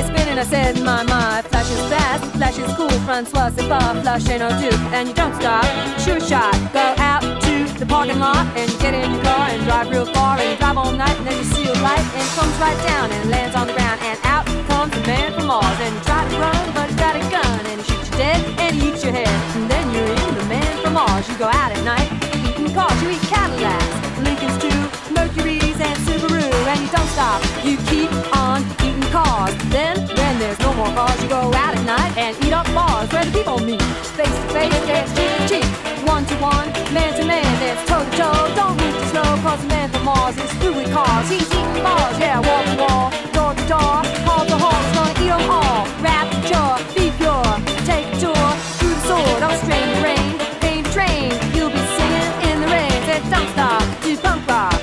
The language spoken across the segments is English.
is spinning, I said, my, flash is fast, flash is cool, Francois, c'est pas, flash ain't no dupe, and you don't stop, sure shot, go out to the parking lot, and get in your car, and drive real far, and drive all night, and then you see a light, and it comes right down, and lands on the ground, and out comes the man from Mars, and you try to run, but he's got a gun, and he shoots you dead, and he eats your head, and then you're in the man from Mars, you go out at night, eating cars, you eat Cadillacs, Lincolns too, Mercury's and Subaru, and you don't stop, you keep on eating cars. Then there's no more cars, you go out at night and eat up bars where the people meet. Face to face, dance cheek to cheek, one to one, man to man, dance toe to toe. Don't move too slow, cause the man from Mars is through with cars. He's eating bars, yeah, wall to wall, door to door, hall to hall, he's gonna eat them all. Rap, jaw, be pure, take a tour through the sword, don't strain the rain, pain train, you'll be singing in the rain. Said don't stop, do punk rock.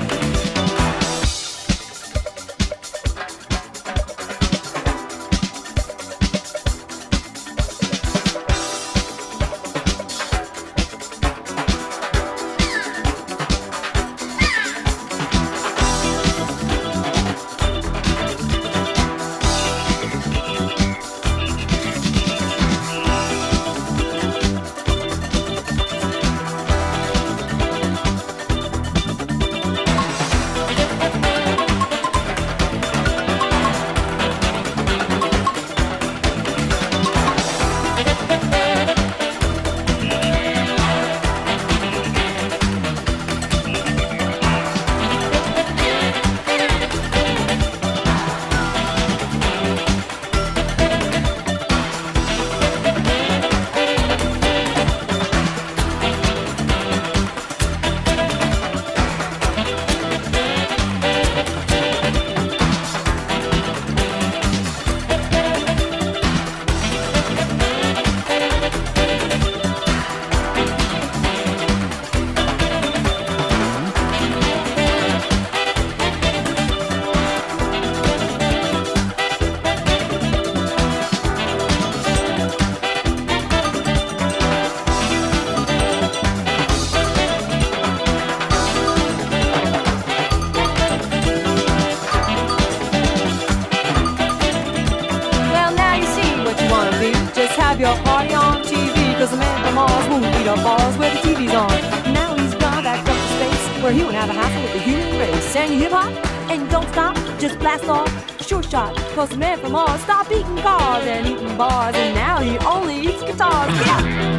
Cause the man from Mars stopped eating cars and eating bars, and now he only eats guitars. Yeah!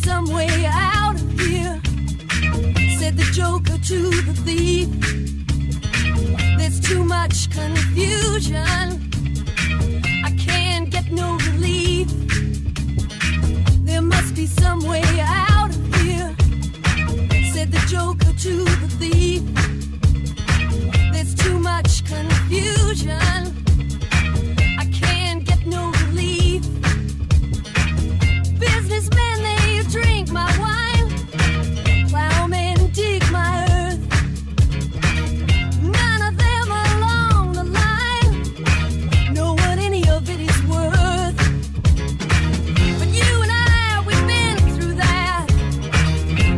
some way out of here, said the joker to the thief. There's too much confusion, I can't get no relief. There must be some way out of here, said the joker to the thief. There's too much confusion, I can't get no relief. Businessmen, they drink my wine, plowmen dig my earth. None of them along the line know what any of it is worth. But you and I, we've been through that,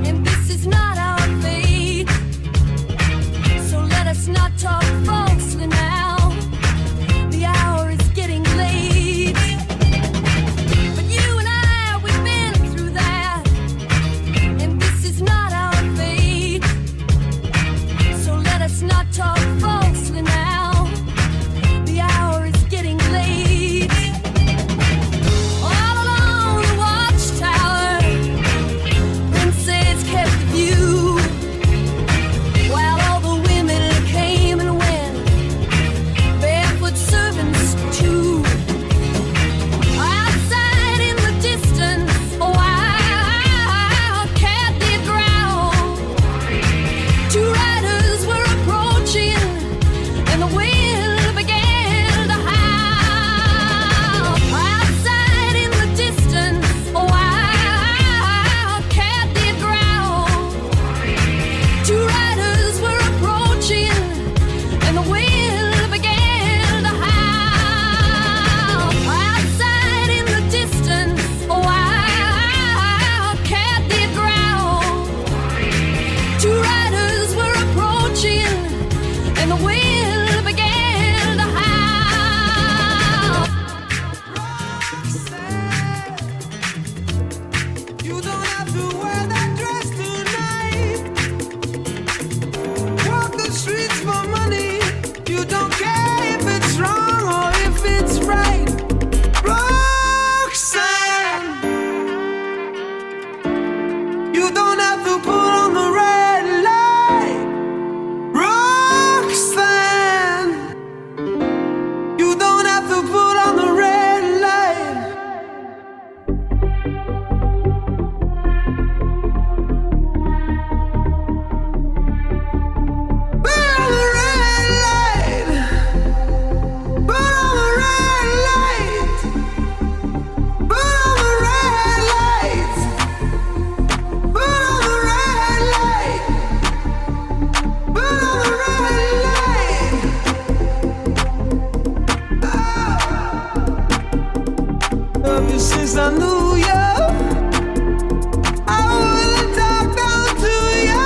and this is not our fate. So let us not talk falsely now, the hour is getting late. But you and I, we've been through that, and this is not our fate. So let us not talk falsely now, the hour is getting late. All along the watchtower, princes kept the view, while all the women came and went, barefoot servants too. Outside in the distance, a wild cat did growl. Two riders were approaching, and the wind began to howl. Outside in the distance, a wild cat did growl. Two riders were approaching, and the wind began to howl. Outside in the distance, a wild cat did growl. Two riders were approaching, and the wind began to howl. You don't have to wear that dress tonight. Walk the streets for money. You don't care if it's wrong or if it's right. Roxanne, you don't have to put on the red light. Roxanne, you don't have to put on the red light. Put on the red light. Put on the red light. Put on the red light. Put on the red light. Put on the red light. Love you since I knew you. I wouldn't talk down to you.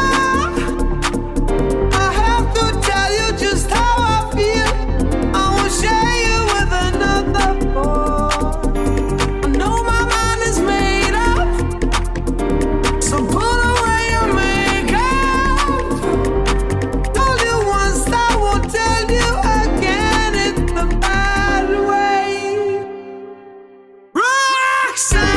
I have to tell you just how I feel. I won't share you with another boy. I know my mind is made up, so put away your makeup. Told you once, I won't tell you again. It's the bad way. Roxanne.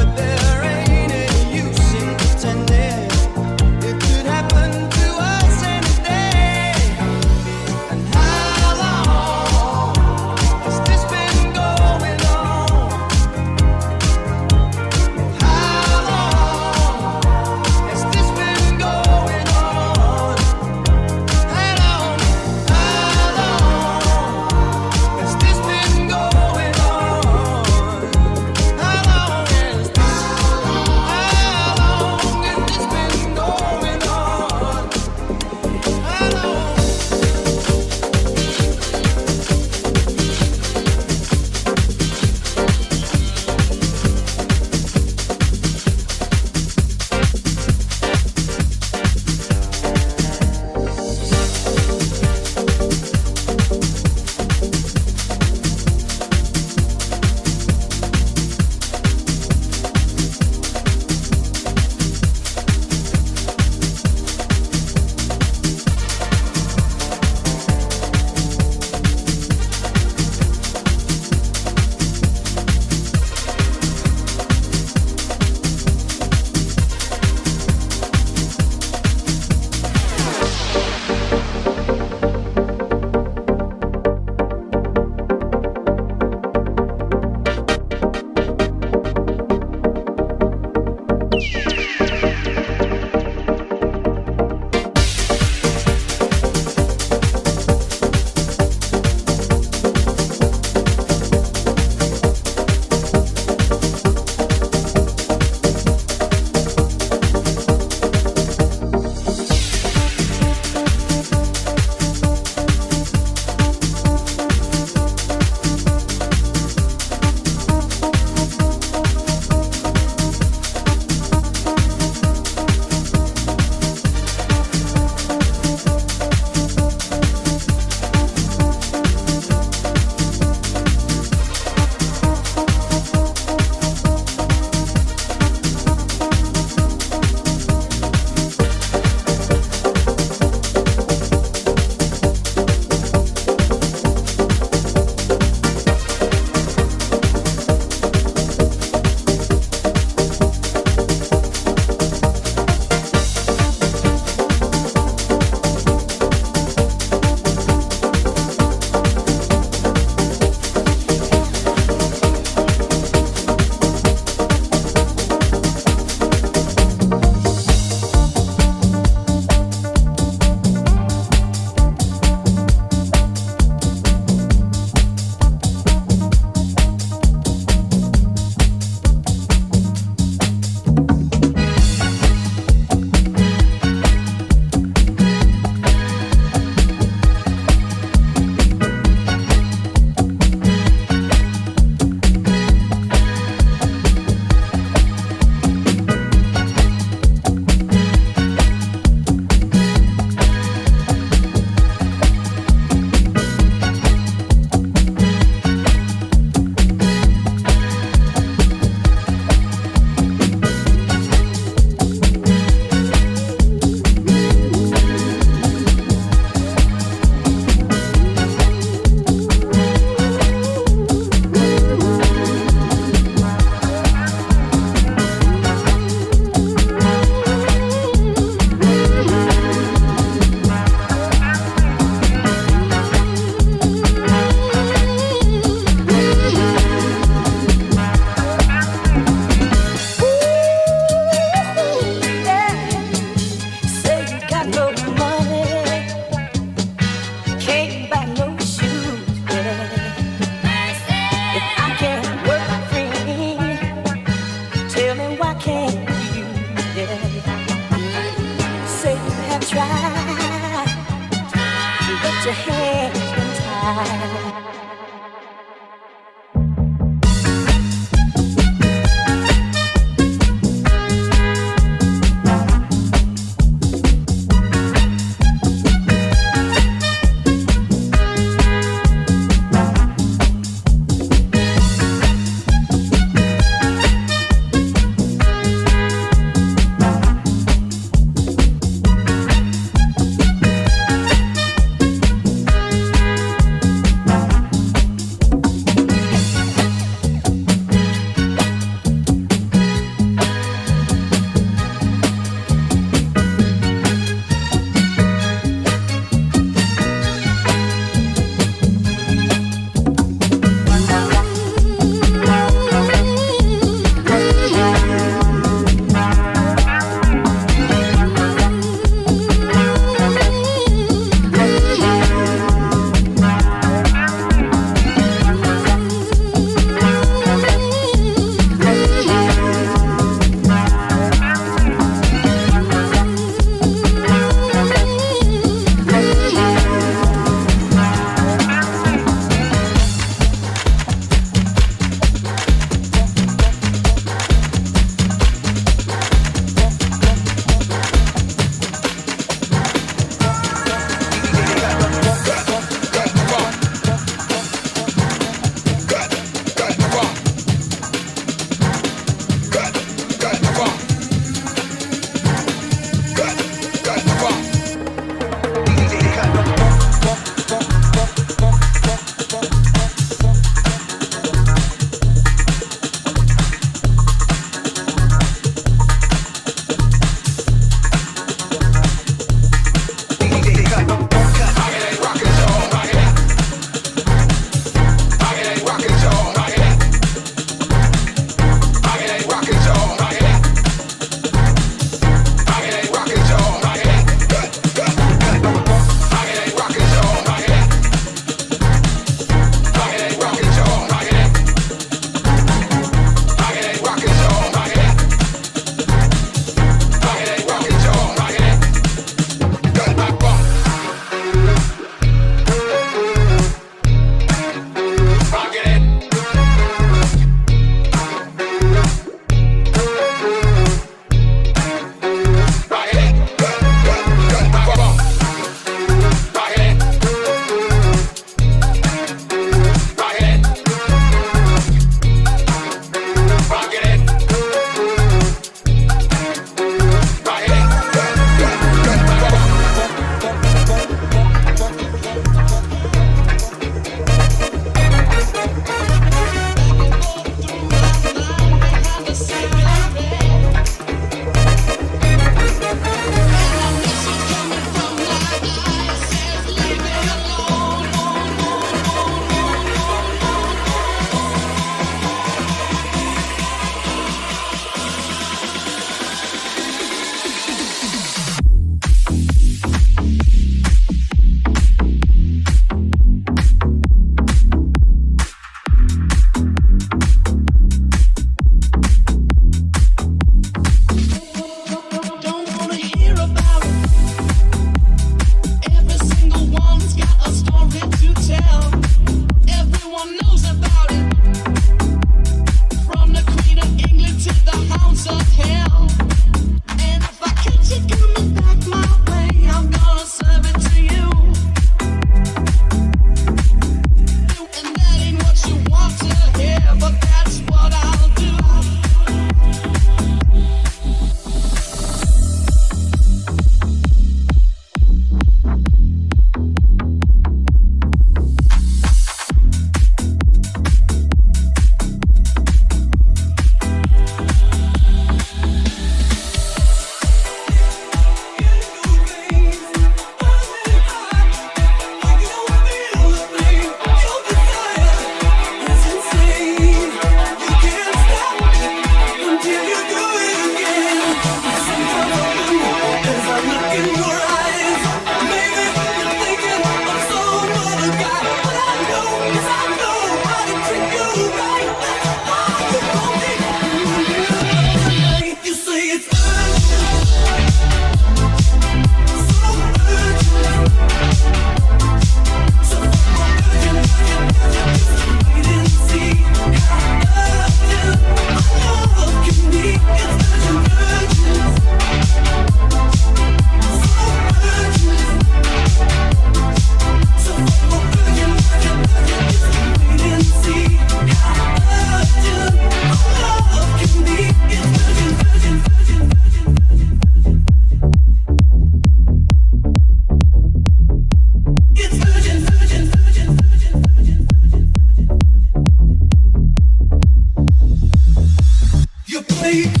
Yeah.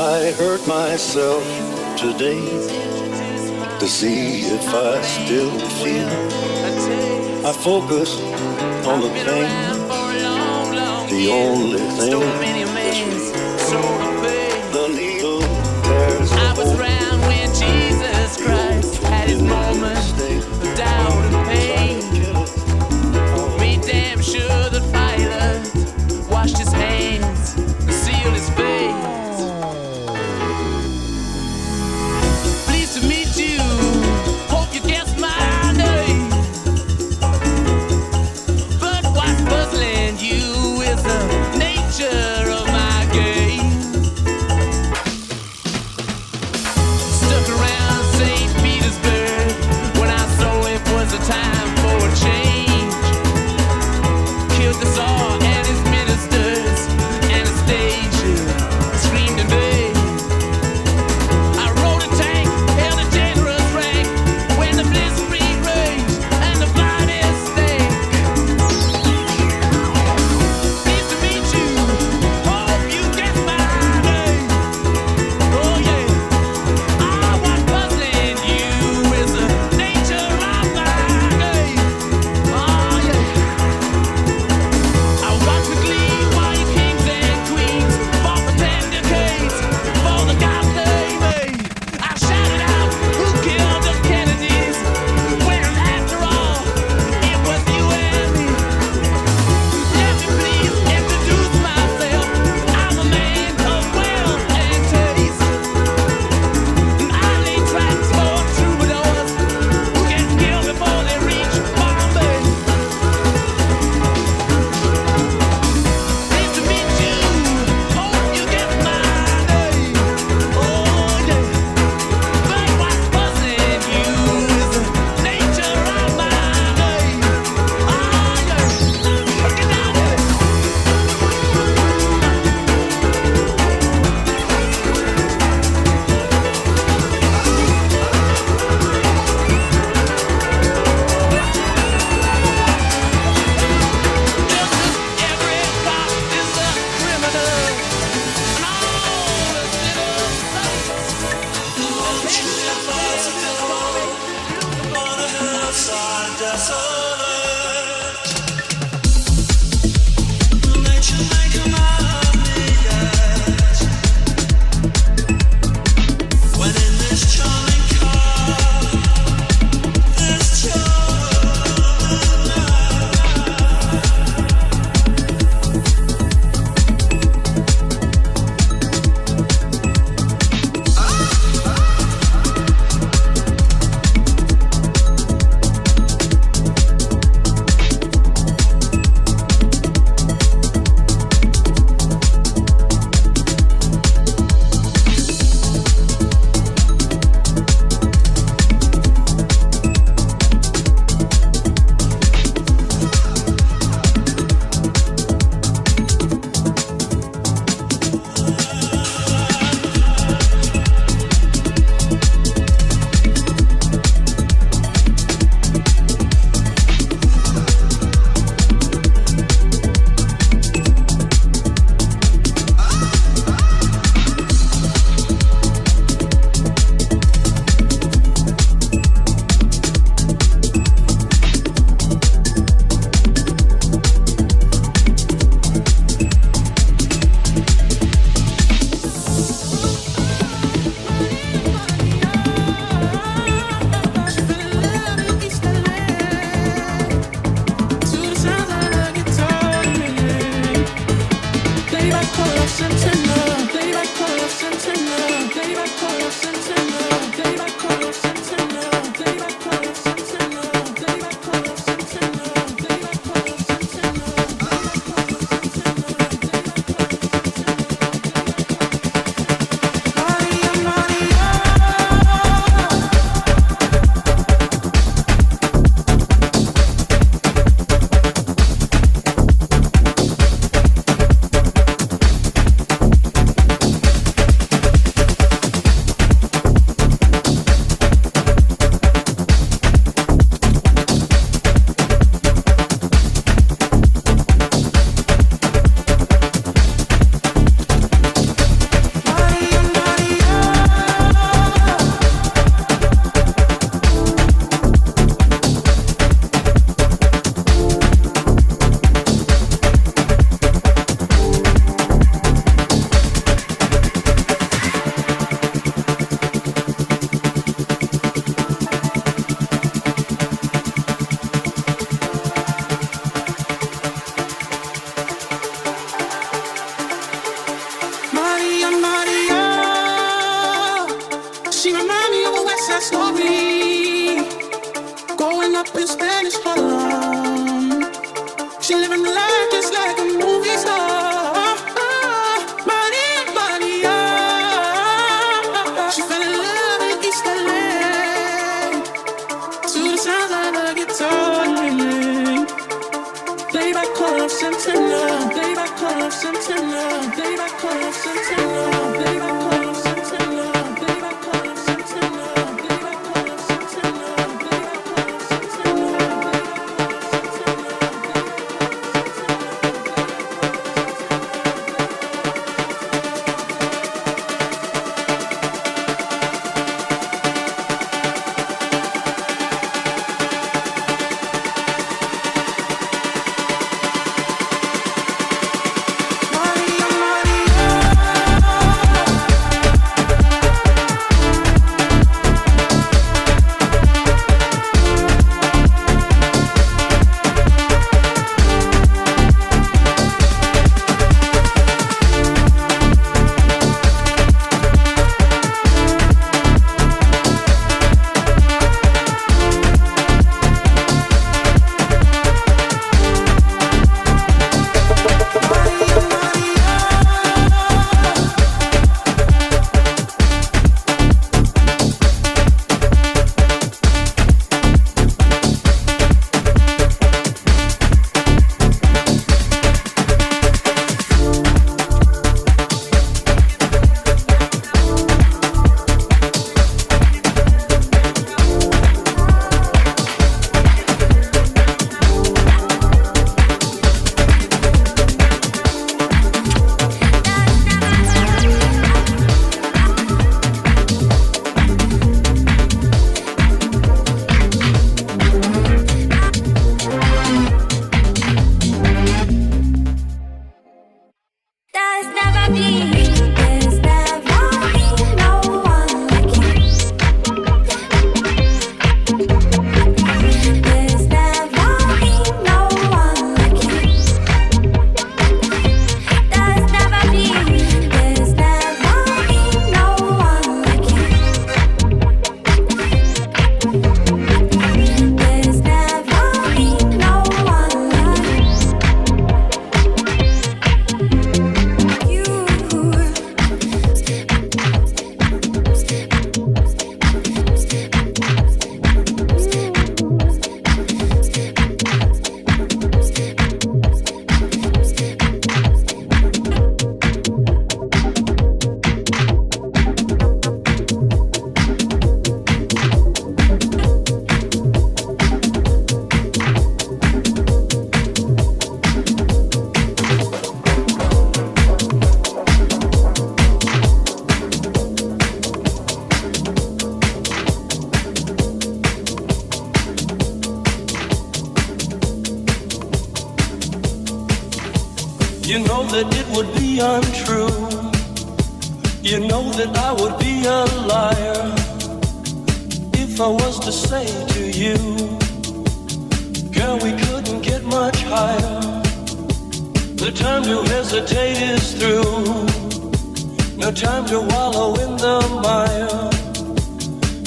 I hurt myself today to see if I still feel. I focus on the pain, the only thing that's real. The needle tears the I was hole. around when Jesus Christ had his moments of doubt and pain. Made damn sure that Pilate washed his hands and sealed his face. Pleased to meet you, hope you guessed my name. But what's puzzling you is the nature of my game. Stuck around St. Petersburg when I saw it was a time for a change. Killed the Tsar and his ministers, Anastasia screamed in vain. I rode a tank, held a generous rank when the blitzkrieg raged and the finest stank. Pleased to meet you, hope you guessed my name. Oh yeah, what's puzzling you is the nature of my game. Oh yeah, I watch with glee while you kings and queens fought for 10 decades for the gods they made. I shouted out, who killed the Kennedys? When after all, it was you and me. Let me please introduce myself. I'm a man of wealth and taste. I lay tracks for troubadours who get killed before they reach Bombay. Pleased to meet you, hope you get my name. Oh yeah, but what's puzzling you is the nature of my game. Oh yeah, get down with it. Every cop is a criminal, and all the sinners. that story. Growing up in Spanish Harlem, she living the life just like a movie star. Maria, Maria, she fell in love in East LA to the sounds of the guitar ringing. Playback call of Santana, playback call of Santana, playback call of Santana, playback call of Santana. You know that it would be untrue. You know that I would be a liar if I was to say to you, girl, we couldn't get much higher. The time to hesitate is through. No time to wallow in the mire.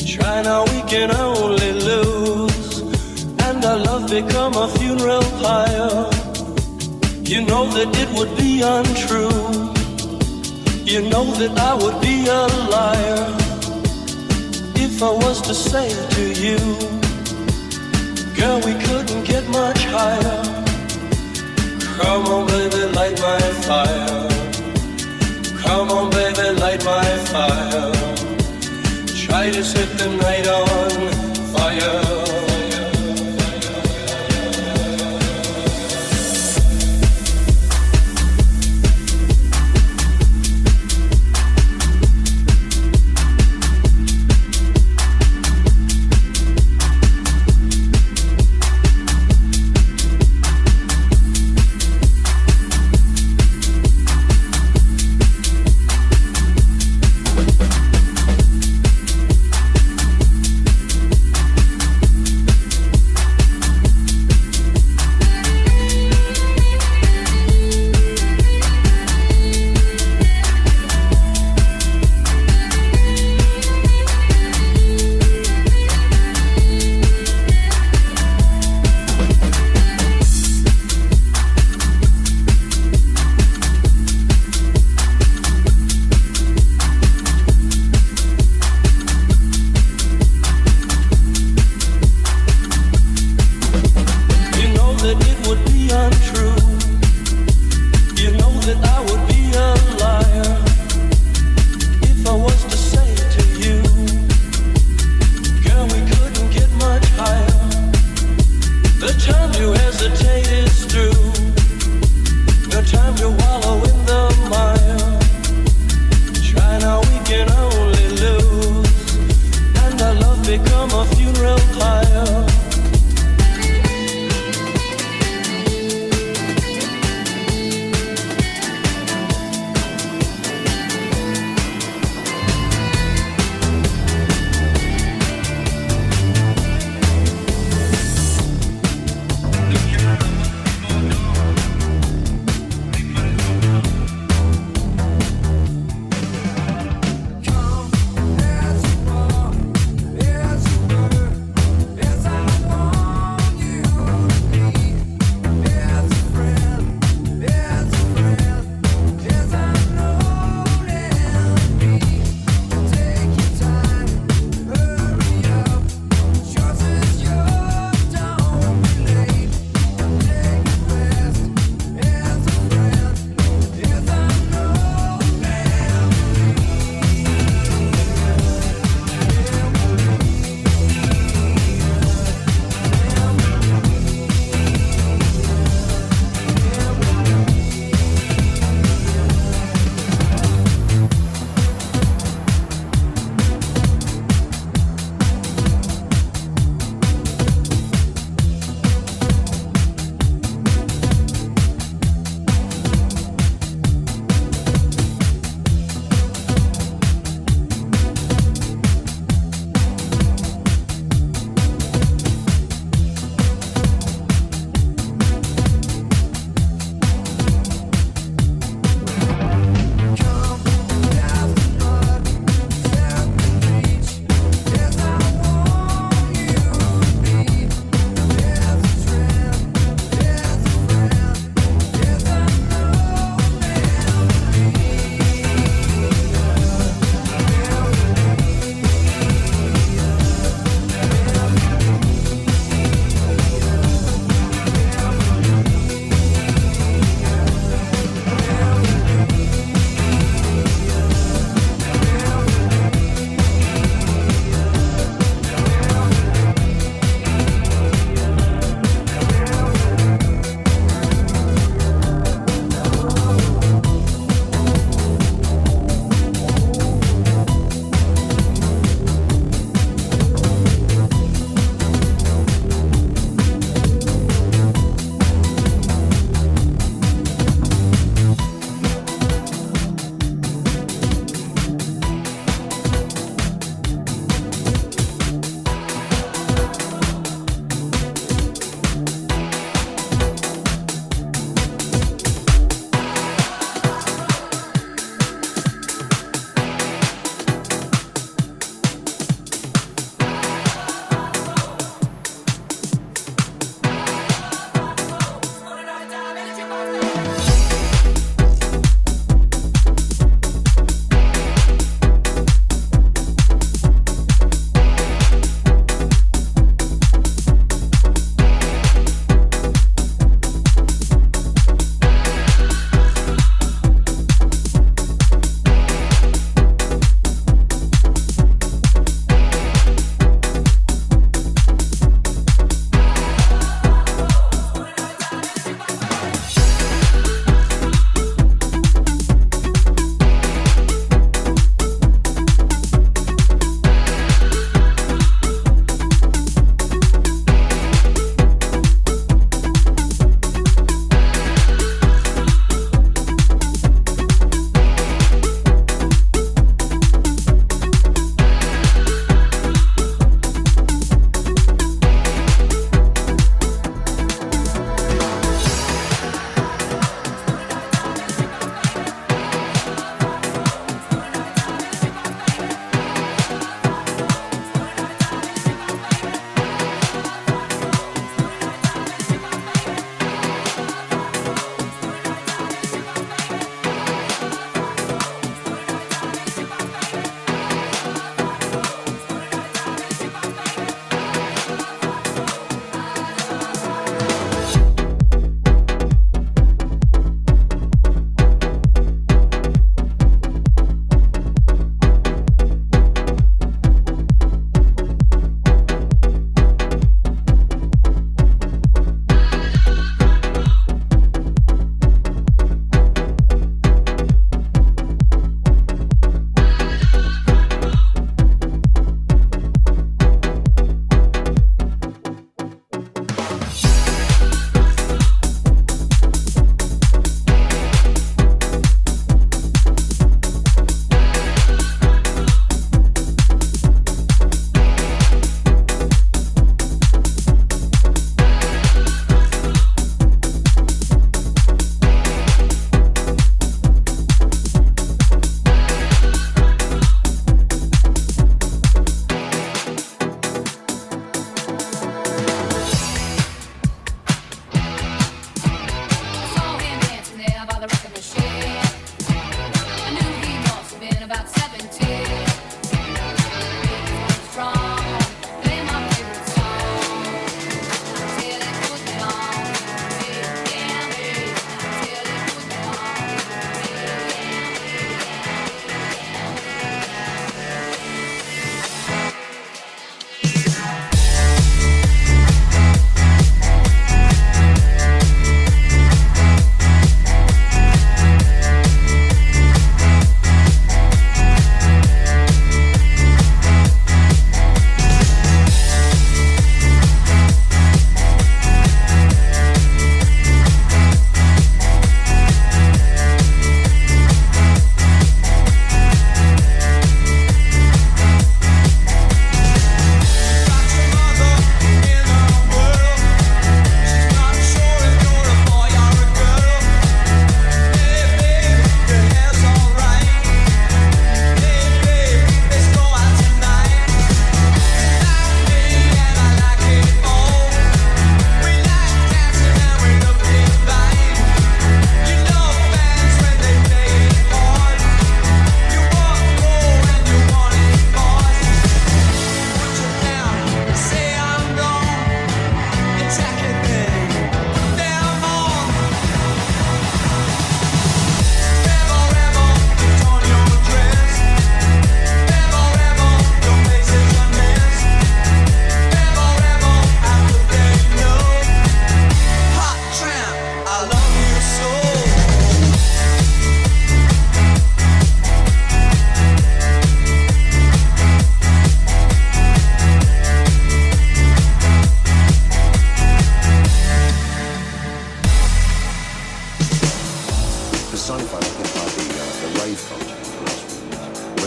Try now, we can only lose, and our love become a funeral pyre. You know that it would be untrue. You know that I would be a liar if I was to say to you, girl, we couldn't get much higher. Come on, baby, light my fire. Come on, baby, light my fire. Try to set the night on fire.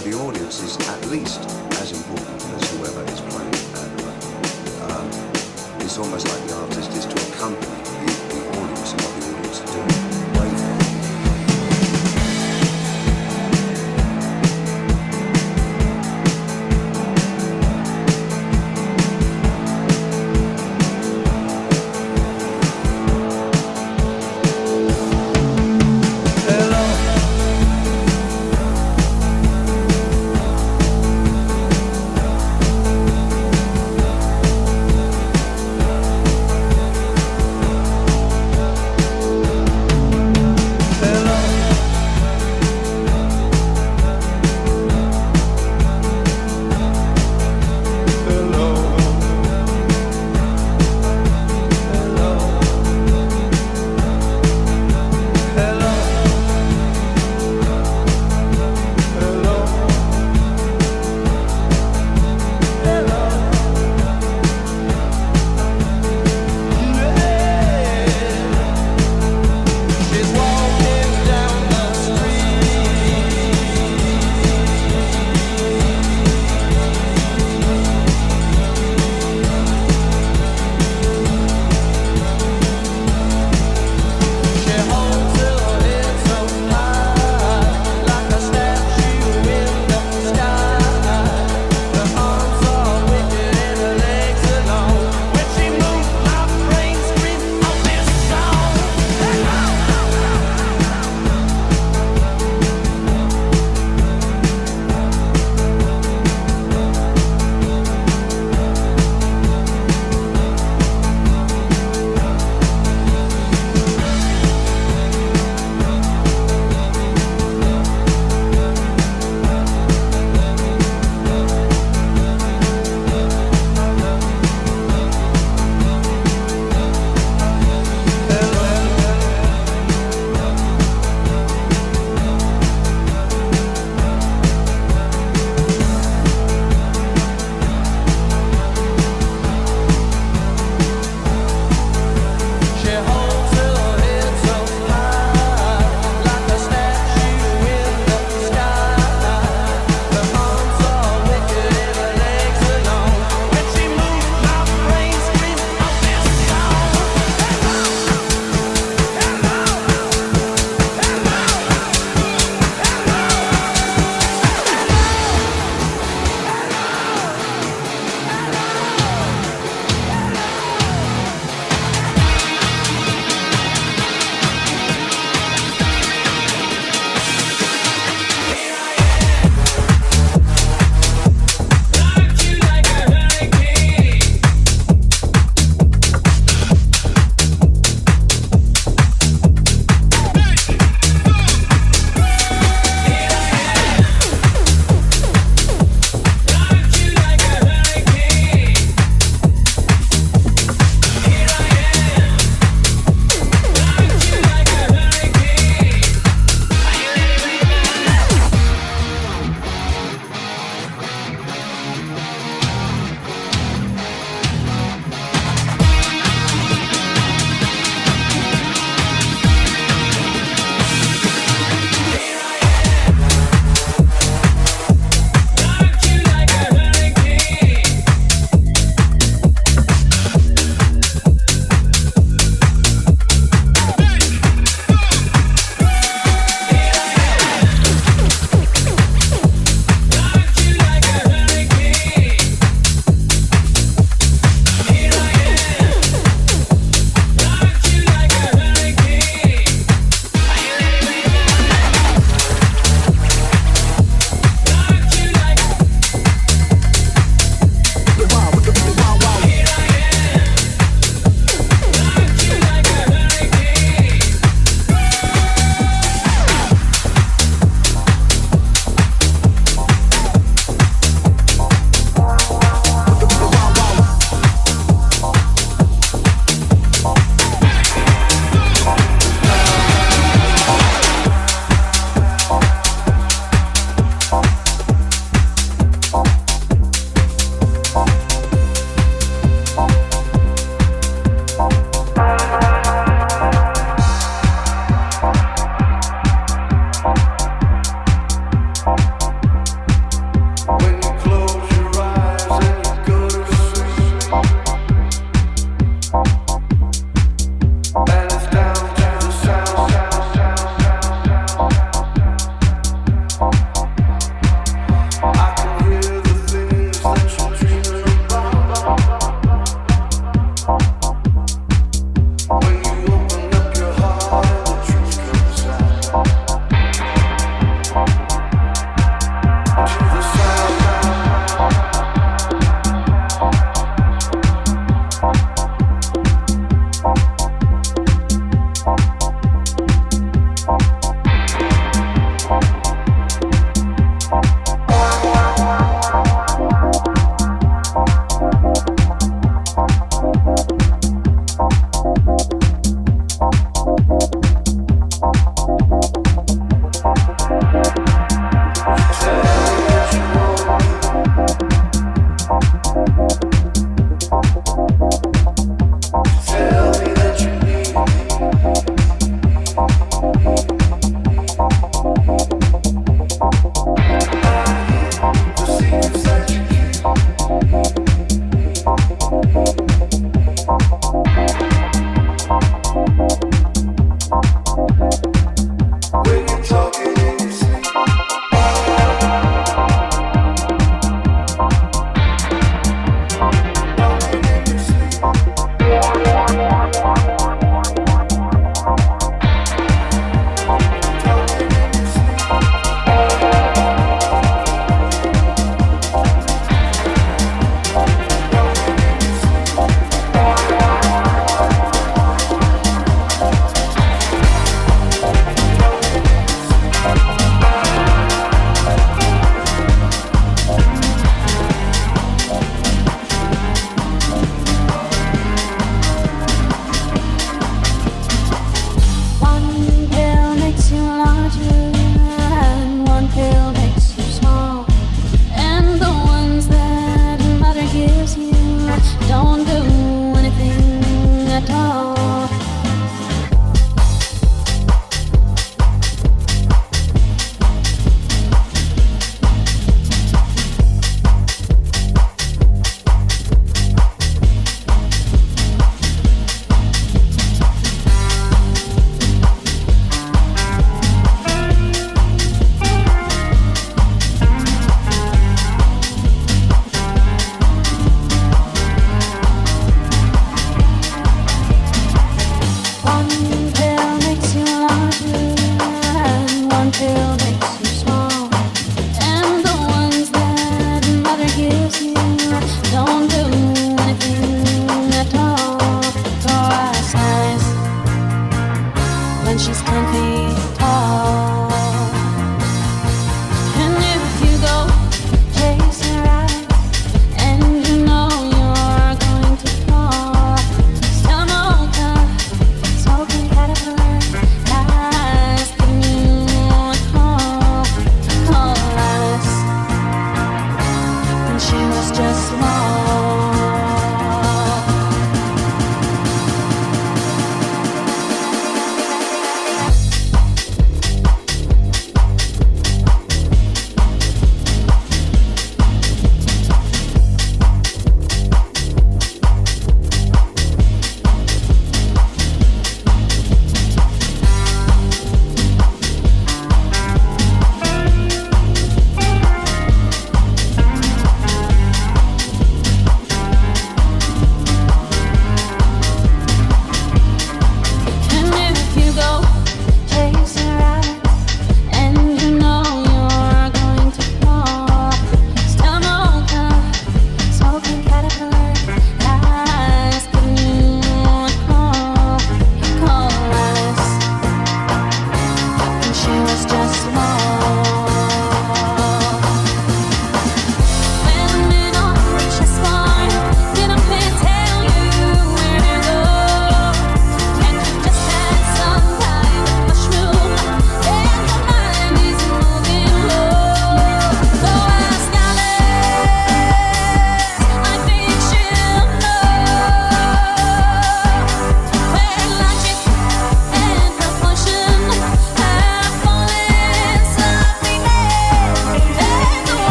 where the audience is at least as important as whoever is playing. And it's almost like the artist is to accompany the audience and what the audience are doing.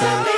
to me.